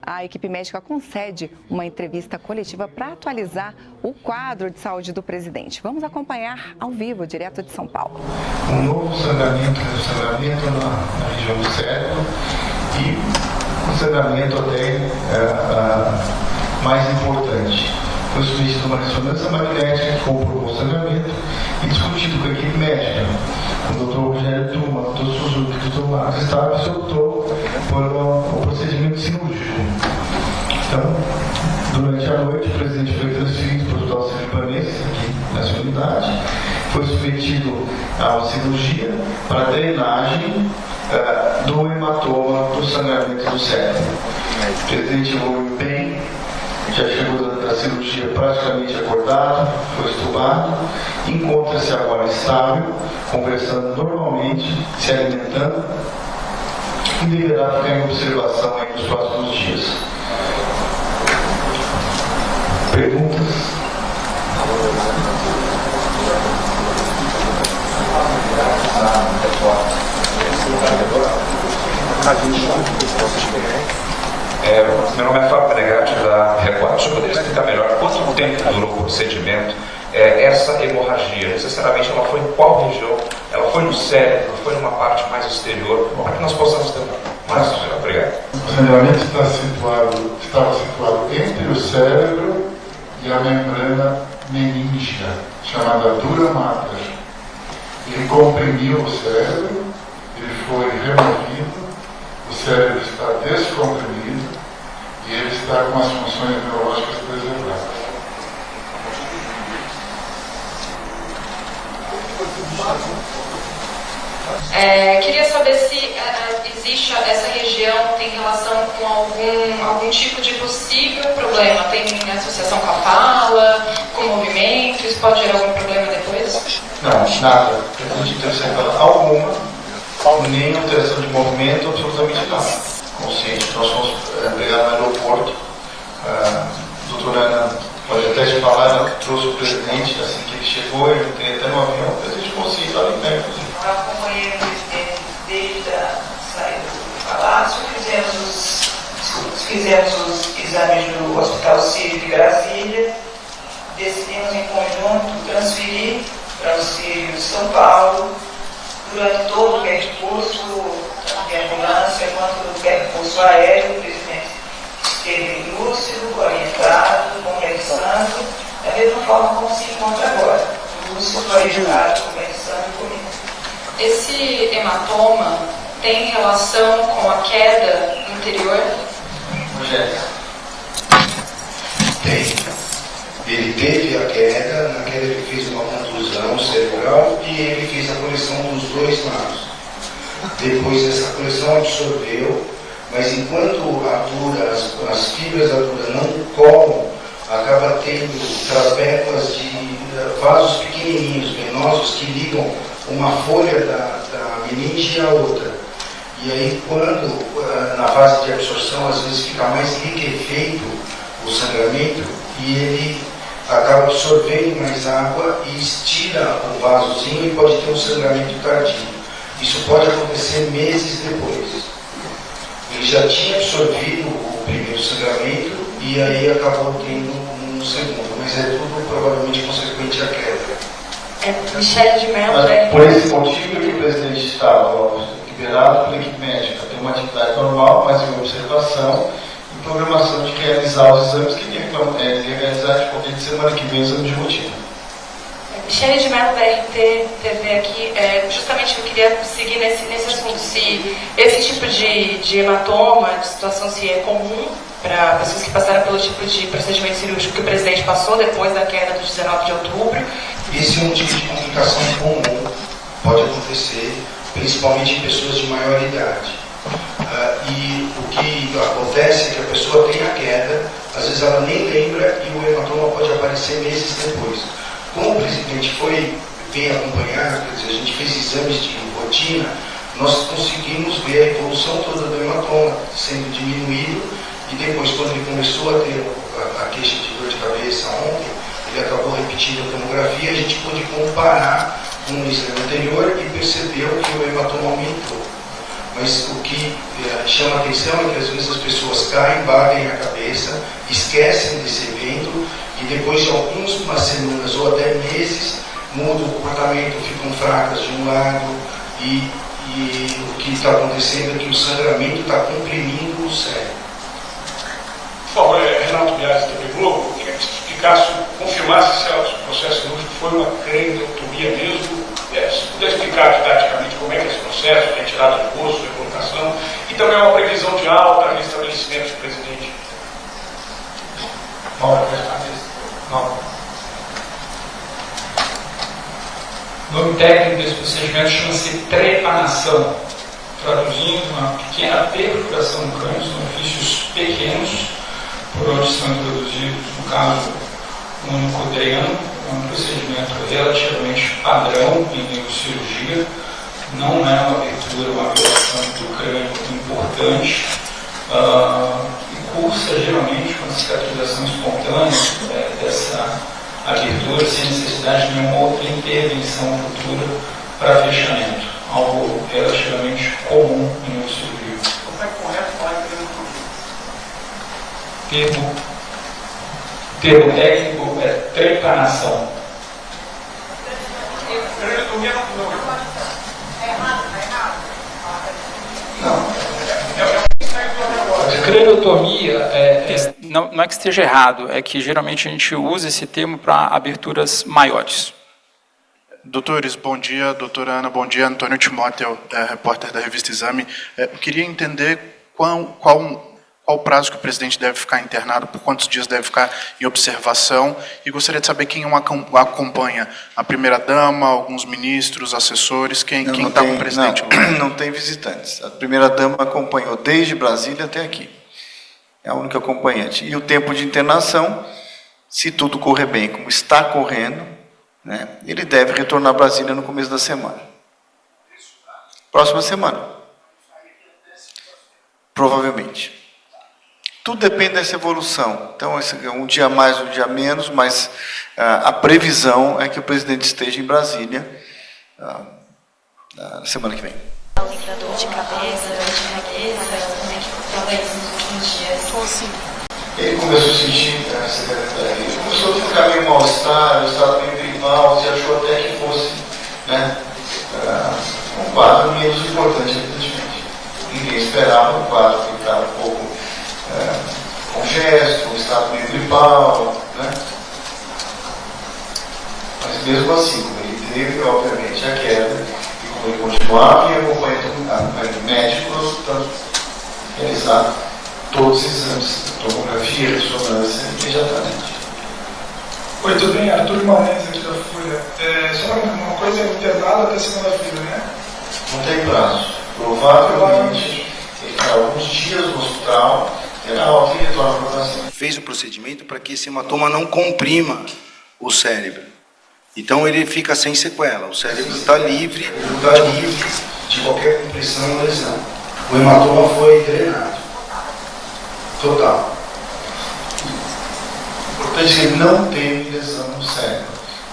a equipe médica concede uma entrevista coletiva para atualizar o quadro de saúde do presidente. Vamos acompanhar ao vivo, direto de São Paulo. Um novo sangramento na região do cérebro e um sangramento até mais importante. Foi submetido uma ressonância magnética que comprovou o sangramento e discutido com a equipe médica. O Dr. Rogério Tuma, o Dr. Suzuki e o Dr. Marcos Estava se optou por um procedimento cirúrgico. Então, durante a noite, o presidente foi transferido para o Hospital Sírio-Libanês, aqui nessa unidade, foi submetido a uma cirurgia para drenagem do hematoma do sangramento do cérebro. O presidente evoluiu bem, já chegou da cirurgia praticamente acordado, foi estubado, encontra-se agora estável, conversando normalmente, se alimentando e deverá ficar em observação aí nos próximos dias. Perguntas? Meu nome é Fábio Negatti, da Record. O senhor poderia explicar melhor quanto tempo durou o procedimento? Essa hemorragia, necessariamente, ela foi em qual região? Ela foi no cérebro? Foi numa parte mais exterior? Para que nós possamos ter mais noção. Obrigado. O sangramento estava situado entre o cérebro e a membrana meníngica, chamada dura mater. Ele comprimiu o cérebro, ele foi removido, o cérebro está descomprimido e ele está com as funções neurológicas preservadas. Queria saber se existe essa região, tem relação com algum tipo de possível problema. Tem associação com a fala, com movimentos, pode gerar algum problema depois? Não, nada. A gente tem sequela alguma, nem alteração de movimento, absolutamente nada. Consciente. Nós fomos pegar no aeroporto. A doutora Ana pode até te falar, ela trouxe o presidente assim que ele chegou, ele tem até no avião, o presidente consciente lá em pé, inclusive. Eu acompanhei o presidente desde a saída do palácio, fizemos os exames no Hospital Sírio de Brasília, decidimos em conjunto transferir para o Sírio de São Paulo. Durante todo o percurso de ambulância, quanto do percurso aéreo, o presidente esteve lúcido, orientado, conversando, da mesma forma como se encontra agora, lúcido, orientado, conversando comigo. Esse hematoma tem relação com a queda anterior? Rogério. Tem. Ele teve a queda, na queda ele fez uma contusão cerebral e ele fez a correção dos dois lados. Depois essa correção absorveu, mas enquanto a dura, as fibras da dura não colam, acaba tendo trabéculas de vasos pequenininhos, venosos, que ligam uma folha da meninge à outra. E aí quando, na fase de absorção, às vezes fica mais liquefeito o sangramento e ele acaba absorvendo mais água e estira o vasozinho e pode ter um sangramento tardio. Isso pode acontecer meses depois. Ele já tinha absorvido o primeiro sangramento e aí acabou tendo um segundo, mas é tudo provavelmente consequente à queda. Michele de Mello. Por esse motivo que o presidente estava liberado pela equipe médica, tem uma atividade normal, mas em observação e programação de realizar os exames que ele realizar de qualquer semana que vem, exame de rotina. Michele de Mello, da RT TV aqui, justamente eu queria seguir nesse assunto, se esse tipo de hematoma, de situação, se é comum para pessoas que passaram pelo tipo de procedimento cirúrgico que o presidente passou depois da queda do 19 de outubro. Esse é um tipo de complicação comum, pode acontecer, principalmente em pessoas de maior idade. E o que acontece é que a pessoa tem a queda, às vezes ela nem lembra e o hematoma pode aparecer meses depois. Como o presidente foi bem acompanhado, quer dizer, a gente fez exames de rotina, nós conseguimos ver a evolução toda do hematoma sendo diminuído e depois, quando ele começou a ter a queixa de dor de cabeça ontem, ele acabou repetindo a tomografia, a gente pôde comparar com o exame anterior e percebeu que o hematoma aumentou. Mas o que chama a atenção é que às vezes as pessoas caem, batem a cabeça, esquecem desse evento e depois de algumas semanas ou até meses muda o comportamento, ficam fracas de um lado e o que está acontecendo é que o sangramento está comprimindo o cérebro. Por favor, Renato Biasi, TV Globo, queria que você explicasse, confirmasse se o processo cirúrgico foi uma craniotomia mesmo, se puder explicar didaticamente como é que é esse processo, retirada do osso, recolocação, e também uma previsão de alta, restabelecimento do presidente. O nome técnico desse procedimento chama-se trepanação, traduzindo uma pequena perfuração no crânio, são orifícios pequenos, por onde são introduzidos, no caso, um nicodrano, um procedimento relativamente padrão em neurocirurgia, não é uma abertura, uma violação do crânio importante, e cursa geralmente uma cicatrização espontânea dessa abertura sem necessidade de nenhuma outra intervenção futura para fechamento, algo relativamente comum em neurocirurgia. Como é correto falar em craniotomia? Termo técnico é trepanação. Craniotomia não. Craniotomia não é que esteja errado, é que geralmente a gente usa esse termo para aberturas maiores. Doutores, bom dia. Doutora Ana, bom dia. Antônio Timóteo, repórter da revista Exame. Eu queria entender qual o prazo que o presidente deve ficar internado, por quantos dias deve ficar em observação, e gostaria de saber quem o acompanha. A primeira-dama, alguns ministros, assessores, quem está com o presidente? Não tem visitantes. A primeira-dama acompanhou desde Brasília até aqui. É a única acompanhante. E o tempo de internação, se tudo correr bem, como está correndo, né, ele deve retornar a Brasília no começo da semana. Próxima semana. Provavelmente. Tudo depende dessa evolução. Então, um dia mais, um dia menos, mas a previsão é que o presidente esteja em Brasília na semana que vem. Dor de cabeça, dor de fraqueza, como é que estava isso nos últimos dias? Ele começou a sentir, ele começou a ficar meio mal-estar, o estado meio gripal, se achou até que fosse um quadro menos importante, evidentemente. Ninguém esperava um quadro que estava um pouco congesto, um estado meio gripal, né? Mas mesmo assim, como ele teve, obviamente, a queda, e como ele continuava e acompanhando médicos, portanto, realizar todos os exames, tomografia, ressonância, imediatamente. Oi, tudo bem? Arthur Guimarães aqui da Folha. Só uma coisa, internado até segunda-feira, né? Não tem prazo. Provavelmente, ele ficará alguns dias no hospital, terá alta e retorna para o paciente. Fez o procedimento para que esse hematoma não comprima o cérebro. Então ele fica sem sequela. O cérebro está livre de qualquer compressão ou lesão. O hematoma foi drenado. Total. Importante que ele não teve lesão no cérebro.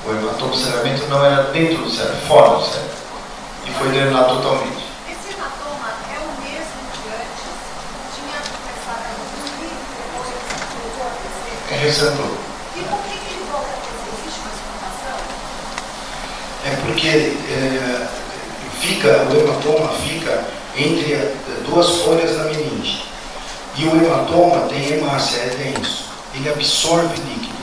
O hematoma, o sangramento não era dentro do cérebro, fora do cérebro. E foi drenado totalmente. Esse hematoma é o mesmo que antes? Tinha começado a evoluir, depois voltou a crescer? Ressantou. E por que ele volta a crescer? Existe uma explicação? É porque o hematoma fica entre duas folhas da meninge. E o hematoma tem hemácia, é denso. Ele absorve líquido.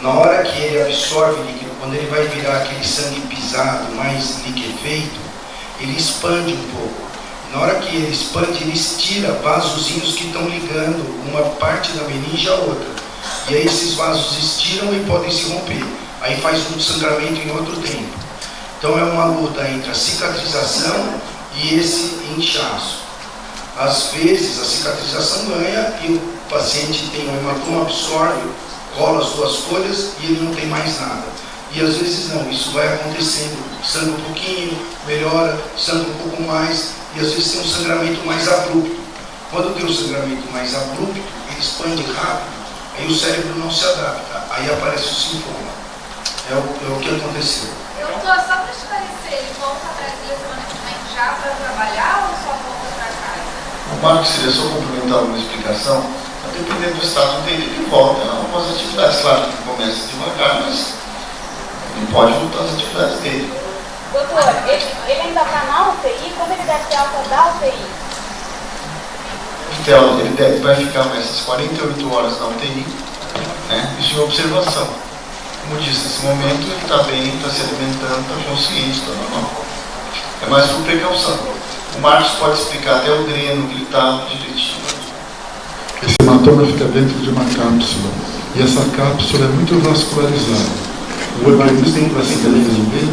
Na hora que ele absorve líquido, quando ele vai virar aquele sangue pisado, mais liquefeito, ele expande um pouco. Na hora que ele expande, ele estira vasozinhos que estão ligando uma parte da meninge à outra. E aí esses vasos estiram e podem se romper. Aí faz um sangramento em outro tempo. Então é uma luta entre a cicatrização e esse inchaço. Às vezes a cicatrização ganha e o paciente tem um hematoma, absorve, cola as duas folhas e ele não tem mais nada. E às vezes não, isso vai acontecendo, sangra um pouquinho, melhora, sangra um pouco mais, e às vezes tem um sangramento mais abrupto. Quando tem um sangramento mais abrupto, ele expande rápido, aí o cérebro não se adapta, aí aparece o sintoma. É o que aconteceu. Doutor, só para esclarecer, ele volta a Brasília semana que vem já para trabalhar ou só volta Marcos, seria só complementar uma explicação. Dependendo do estado dele, ele volta a algumas atividades. Claro que começa devagar, mas ele pode voltar às atividades dele. Doutor, ele ainda está na UTI? Quando ele deve ter alta da UTI? Então, ele vai ficar essas 48 horas na UTI, né? Isso é observação. Como disse, nesse momento ele está bem, está se alimentando, está consciente, está normal. É mais por precaução. O Marcos pode explicar até o dreno que ele está direitinho. Esse hematoma fica dentro de uma cápsula, e essa cápsula é muito vascularizada. O organismo, para se defender,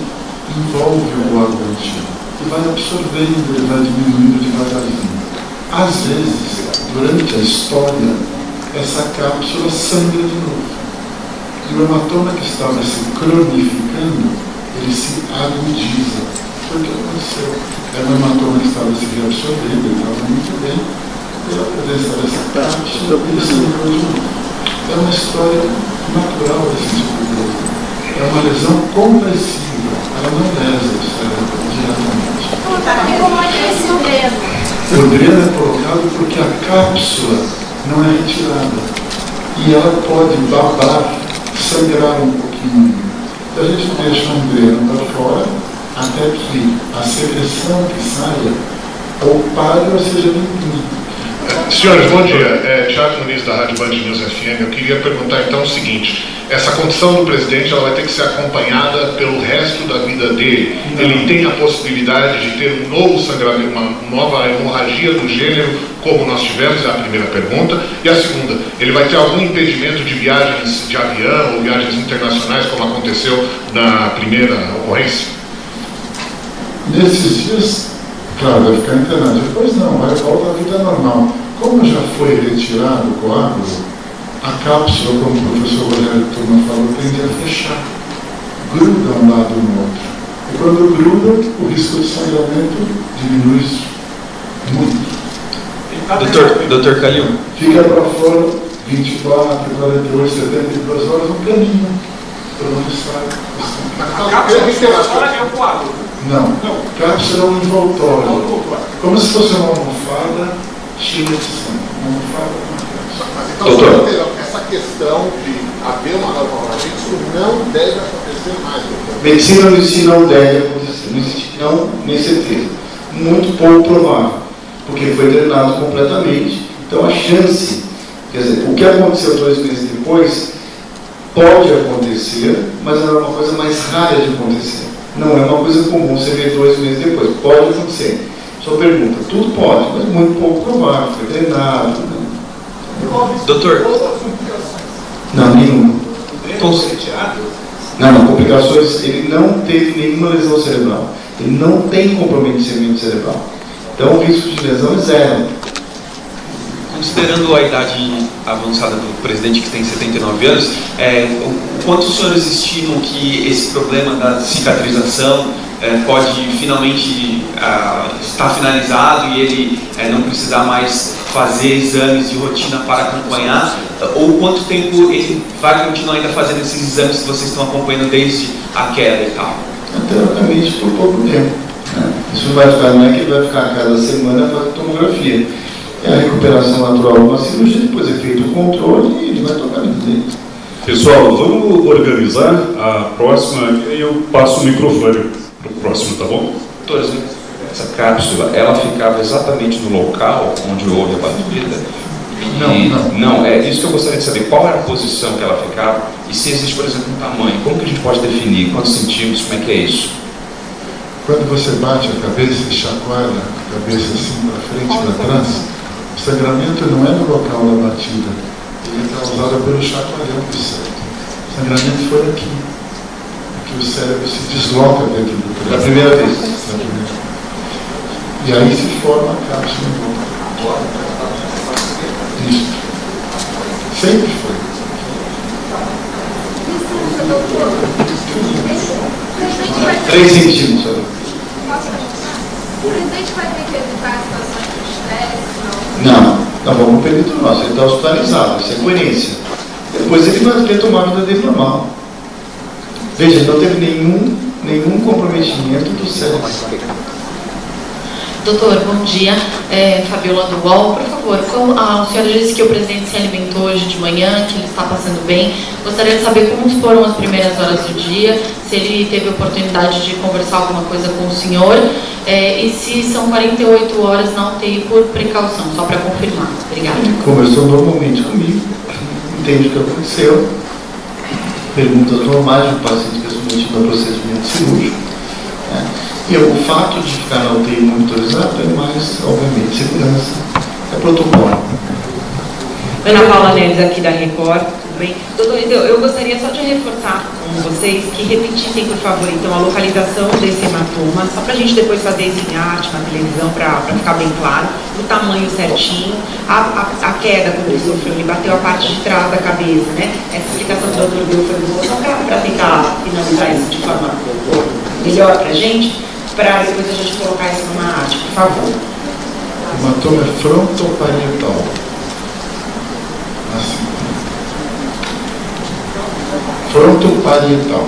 envolve o coagulante e vai absorvendo, ele vai diminuindo devagarzinho. Às vezes, durante a história, essa cápsula sangra de novo. E o hematoma que estava se cronificando, ele se agudiza. Foi o que aconteceu. Era um hematoma que estava se reabsorvendo, ele estava muito bem. Pela presença dessa cápsula, ele sangrou de novo. É uma história natural desse tipo de coisa. É uma lesão compressiva. Ela não lesa o cérebro diretamente. Como é esse dreno? O dreno é colocado porque a cápsula não é retirada. E ela pode babar, sangrar um pouquinho. Então a gente deixa um dreno para fora até que a secreção que saia ou pare ou seja limpinha. Senhores, bom dia. Thiago Muniz, da Rádio Band News FM. Eu queria perguntar então o seguinte: essa condição do presidente ela vai ter que ser acompanhada pelo resto da vida dele? Não. Ele tem a possibilidade de ter um novo sangramento, uma nova hemorragia do gênero, como nós tivemos? É a primeira pergunta. E a segunda, ele vai ter algum impedimento de viagens de avião ou viagens internacionais, como aconteceu na primeira ocorrência? Nesses dias, claro, vai ficar internado. Depois não, vai voltar à vida normal. Como já foi retirado o coágulo, a cápsula, como o professor Rogério Turma falou, tende a fechar. Gruda um lado no outro. E quando gruda, o risco de sangramento diminui muito. Doutor Calil. Fica para fora 24, 48, 72 horas no caminho. Para onde sai. A cápsula é o coágulo. Não, cápsula é um envoltório. Como se fosse uma almofada cheia de sangue. Uma almofada com uma cápsula. Doutor, essa questão de haver uma nova hemorragia, isso não deve acontecer mais. Doutor. Medicina no si não deve acontecer. Não existe, não, nem certeza. Muito pouco provável. Porque foi drenado completamente. Então a chance, quer dizer, o que aconteceu 2 meses depois, pode acontecer, mas é uma coisa mais rara de acontecer. Não é uma coisa comum você ver 2 meses depois. Pode acontecer. Sua pergunta, tudo pode, mas muito pouco provável. Foi treinado. Doutor. Não, nenhuma. Não, complicações. Ele não teve nenhuma lesão cerebral. Ele não tem comprometimento cerebral. Então o risco de lesão é zero. Considerando a idade avançada do presidente, que tem 79 anos, quanto os senhores estimam que esse problema da cicatrização pode finalmente estar finalizado e ele não precisar mais fazer exames de rotina para acompanhar? Ou quanto tempo ele vai continuar ainda fazendo esses exames que vocês estão acompanhando desde a queda e tal? Teoricamente por pouco tempo. Né? Isso vai ficar, não é que ele vai ficar a cada semana fazendo tomografia. É a recuperação natural de uma cirurgia, depois é feito o controle e ele vai tocar dentro dele. Pessoal, vamos organizar a próxima e eu passo o microfone para o próximo, tá bom? Doutor, essa cápsula, ela ficava exatamente no local onde houve a batida? Não, é isso que eu gostaria de saber. Qual era a posição que ela ficava e se existe, por exemplo, um tamanho? Como que a gente pode definir? Quantos centímetros? Como é que é isso? Quando você bate a cabeça e chacoalha a cabeça assim para frente e para trás, o sangramento não é no local da batida, ele é causado pelo chacoalhão do cérebro. O sangramento foi aqui, que o cérebro se desloca dentro do crânio. Da primeira vez. E aí se forma a cápsula em volta. Isso. Sempre foi. Licença, doutor. 3 centímetros. O presidente vai ter que evitar situações de estresse? Não, tá bom, o período nosso, ele está hospitalizado, isso é coerência. Depois ele vai retomar a vida dele normal. Veja, não teve nenhum comprometimento do cérebro. Doutor, bom dia. Fabiola do UOL. Por favor, como a senhora disse que o presidente se alimentou hoje de manhã, que ele está passando bem, gostaria de saber como foram as primeiras horas do dia, se ele teve a oportunidade de conversar alguma coisa com o senhor, e se são 48 horas na UTI por precaução, só para confirmar. Obrigada. Ele conversou normalmente comigo, entende o que aconteceu, perguntas normais do paciente que é submetido a procedimento cirúrgico. E o fato de ficar na UTI monitorizado é mais, obviamente, segurança, é protocolo. Ana Paula Neves, aqui da Record, tudo bem? Doutor, eu gostaria só de reforçar com vocês que repetissem, por favor, então, a localização desse hematoma, só para a gente depois fazer isso em arte, na televisão, para ficar bem claro, o tamanho certinho, a queda, quando ele sofreu, ele bateu a parte de trás da cabeça, né? Essa explicação que o doutor deu foi boa, só para tentar finalizar isso de forma melhor para a gente, para depois a gente colocar isso numa arte, por favor. O hematoma é frontoparietal. Assim. Frontoparietal.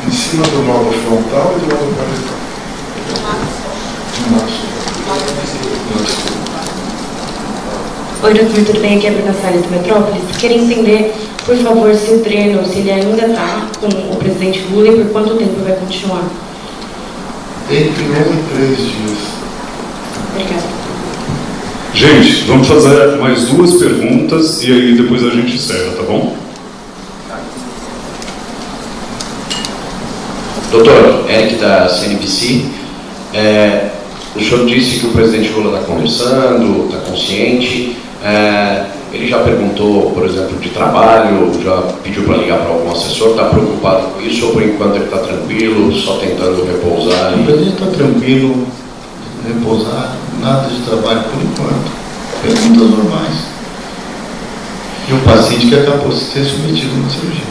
Em cima do lobo frontal e do lobo parietal. Oi, doutor, tudo bem? Aqui é a Bruna Salles do Metrópolis. Queria entender, por favor, se o treino, se ele ainda está com o presidente Lula e por quanto tempo vai continuar? Entre 1 e 3 dias. Obrigada. Gente, vamos fazer mais 2 perguntas e aí depois a gente encerra, tá bom? Doutor, Eric da CNBC. O senhor disse que o presidente Lula está conversando, está consciente. Ele já perguntou, por exemplo, de trabalho, já pediu para ligar para algum assessor, está preocupado com isso ou por enquanto ele está tranquilo, só tentando repousar? O presidente está tranquilo, repousar, nada de trabalho por enquanto, perguntas normais. E o paciente que acabou de ser submetido a uma cirurgia.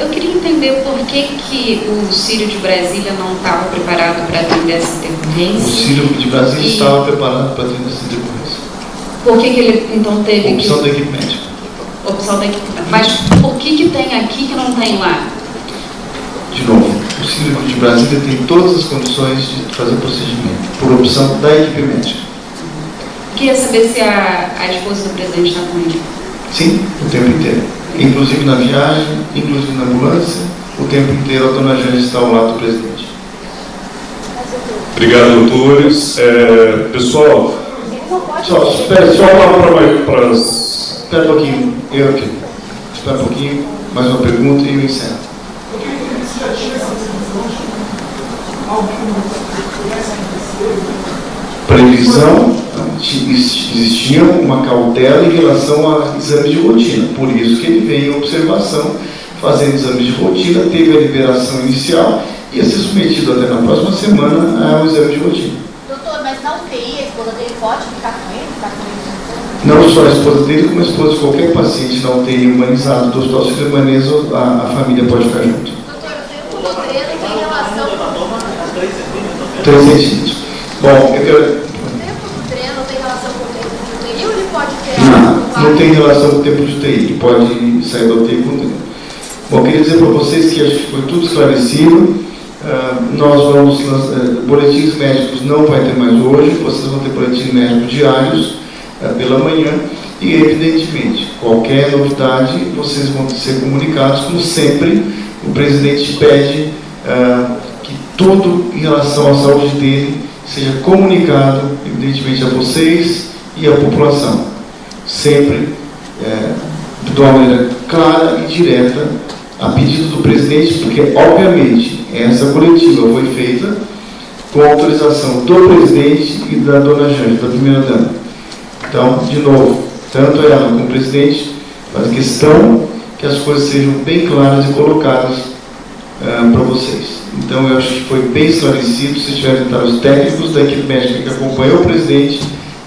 Eu queria entender por que o Círio de Brasília não estava preparado para atender essa intercorrência. O Círio de Brasília estava preparado para atender essa intercorrência. Por que ele então teve opção da equipe médica. Opção da equipe médica. Mas por que tem aqui que não tem lá? De novo, o Círio de Brasília tem todas as condições de fazer o procedimento, por opção da equipe médica. Queria saber se a esposa do presidente está com ele. Sim, o tempo inteiro. Inclusive na viagem, inclusive na ambulância, o tempo inteiro a dona Jane está ao lado do presidente. Obrigado, doutores. Pessoal, espera um pouquinho, eu aqui. Espera um pouquinho, mais uma pergunta e eu encerro. Previsão, existia uma cautela em relação a exames de rotina, por isso que ele veio em observação, fazendo exames de rotina, teve a liberação inicial e ia ser submetido até na próxima semana ao exame de rotina. Doutor, mas na UTI a esposa dele pode ficar com ele? Ficar com ele? Não só a esposa dele, como a esposa de qualquer paciente na UTI humanizado do Hospital Sírio-Libanês, a família pode ficar junto. Doutor, o tempo do treino tem relação com... 3 centímetros. Bom, eu quero... O tempo do treino tem relação com o tempo de UTI ou ele pode ter... Não tem relação com o tempo de UTI, ele pode sair da UTI com o tempo. Bom, queria dizer para vocês que acho que foi tudo esclarecido. Nós vamos... boletins médicos não vai ter mais hoje, vocês vão ter boletins médicos diários pela manhã e, evidentemente, qualquer novidade, vocês vão ser comunicados, como sempre. O presidente pede que tudo em relação à saúde dele seja comunicado, evidentemente, a vocês e à população. Sempre de uma maneira clara e direta, a pedido do presidente, porque, obviamente, essa coletiva foi feita com autorização do presidente e da dona Jane, da primeira-dama. Então, de novo, tanto ela como o presidente fazem questão que as coisas sejam bem claras e colocadas para vocês. Então, eu acho que foi bem esclarecido. Se tiverem os técnicos da equipe médica que acompanhou o presidente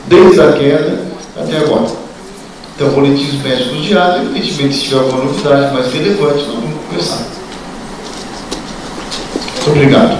desde a queda até agora. Então, boletins médicos diários, evidentemente, se tiver alguma novidade mais relevante, nós vamos conversar. Muito obrigado.